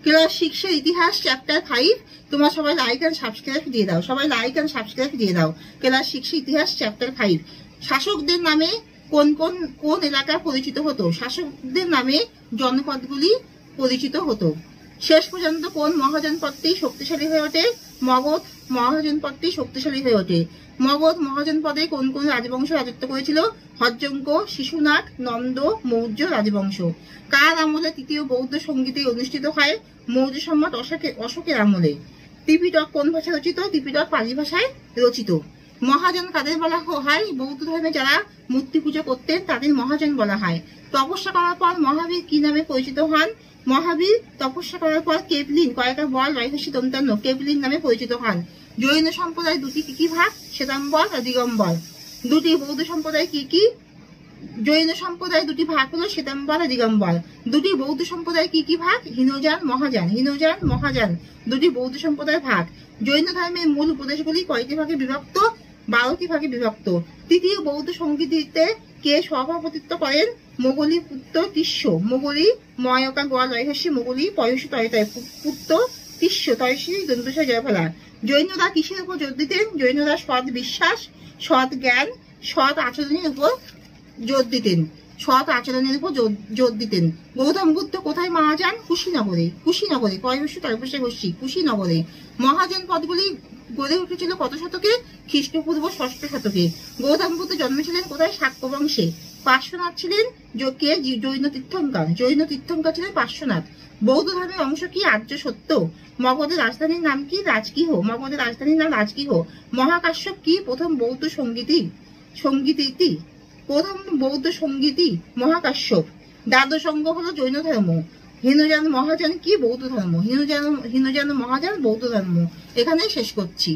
Class 6 এর ইতিহাস chapter 5। তোমরা সবাই লাইক এন্ড সাবস্ক্রাইব দিয়ে দাও, সবাই লাইক এন্ড সাবস্ক্রাইব দিয়ে দাও। ক্লাস 6 ইতিহাস চ্যাপ্টার 5। শাসকদের নামে কোন কোন কোন এলাকা পরিচিত হতো? শাসকদের নামে জনপদগুলি পরিচিত হতো। শেষ পর্যন্ত কোন মহাজনপদটি শক্তিশালী হয়ে ওঠে? মগধ মহাজনপদটি শক্তিশালী হয়ে ওঠে। মগধ মহাজনপদে কোন কোন রাজবংশ রাজত্ব করেছিল? হর্যঙ্ক, শিশুনাগ, নন্দ, মৌর্য রাজবংশ। কার আমলে তৃতীয় বৌদ্ধ সঙ্গীতে অনুষ্ঠিত হয়? মৌর্য সম্রাট অশোকের আমলে। ত্রিপিটক কোন ভাষায় রচিত? ত্রিপিটক পালি ভাষায় রচিত। মহাজন কাদের বলা হয়? বৌদ্ধ ধর্মে যারা মূর্তি পুজো করতেন তাদের মহাজন বলা হয়। তপস্যা করার পর মহাবীর কি নামে পরিচিত হন? মহাবীর তপস্যা করার পর কেবলিন কয়েকটা বল রয়হস্যি দন্তান্ন কেবলিন নামে পরিচিত হন। জৈন সম্প্রদায় দুটি কি কি ভাগ? শ্বেতাম্বর আর দিগম্বর। দুটি বৌদ্ধ সম্প্রদায় কি কি? জৈন সম্প্রদায় দুটি ভাগ হলো শ্বেতাম্বর আর দিগম্বর। দুটি বৌদ্ধ সম্প্রদায় কি কি ভাগ? হীনযান মহাযান। হীনযান মহাযান দুটি বৌদ্ধ সম্প্রদায় ভাগ। জৈন ধর্মের মূল উপদেশগুলি কয়টি ভাগে বিভক্ত? 12টি ভাগে বিভক্ত। তৃতীয় বৌদ্ধ সঙ্গীতে কে সভাপতিত্ব করেন? মোগলী পুত্র তিস্য। মোগলী ময়কা গোয়া রয়হস্যি মোগলী পয়সী তয়তয় পুত্র তিস্য তয়সী দন্তস্য জয়ফলা। জৈনরা কিসের উপর জোর দিতেন? জৈনরা সৎ বিশ্বাস, সৎ জ্ঞান, সৎ আচরণের উপর জোর দিতেন। সৎ আচরণের উপর জোর দিতেন। গৌতম বুদ্ধ কোথায় মারা যান? কুশীনগরে। কুশীনগরে কয়বর্ষ তয়বর্ষে গোষ্ঠী কুশীনগরে। মহাজন পদগুলি গড়ে উঠেছিল কত শতকে? খ্রিস্টপূর্ব 6ষ্ঠ শতকে। গৌতম বুদ্ধ জন্মেছিলেন কোথায়? শাক্য বংশে। পার্শ্বনাথ ছিলেন জৈন তীর্থঙ্কর। জৈন তীর্থঙ্কর ছিলেন পার্শ্বনাথ। বৌদ্ধ ধর্মের অংশ কি? আর্য সত্য। মগধের রাজধানীর নাম কি? রাজগৃহ। মগধের রাজধানীর নাম রাজগৃহ। মহাকাশ্যপ কি? প্রথম বৌদ্ধ সঙ্গীতি। প্রথম বৌদ্ধ সঙ্গীতি মহাকাশ্যপ। দ্বাদশ অঙ্গ হলো জৈন ধর্ম। হীনযান মহাযান কি? বৌদ্ধ ধর্ম। হীনযান মহাযান বৌদ্ধ ধর্ম। এখানে শেষ করছি।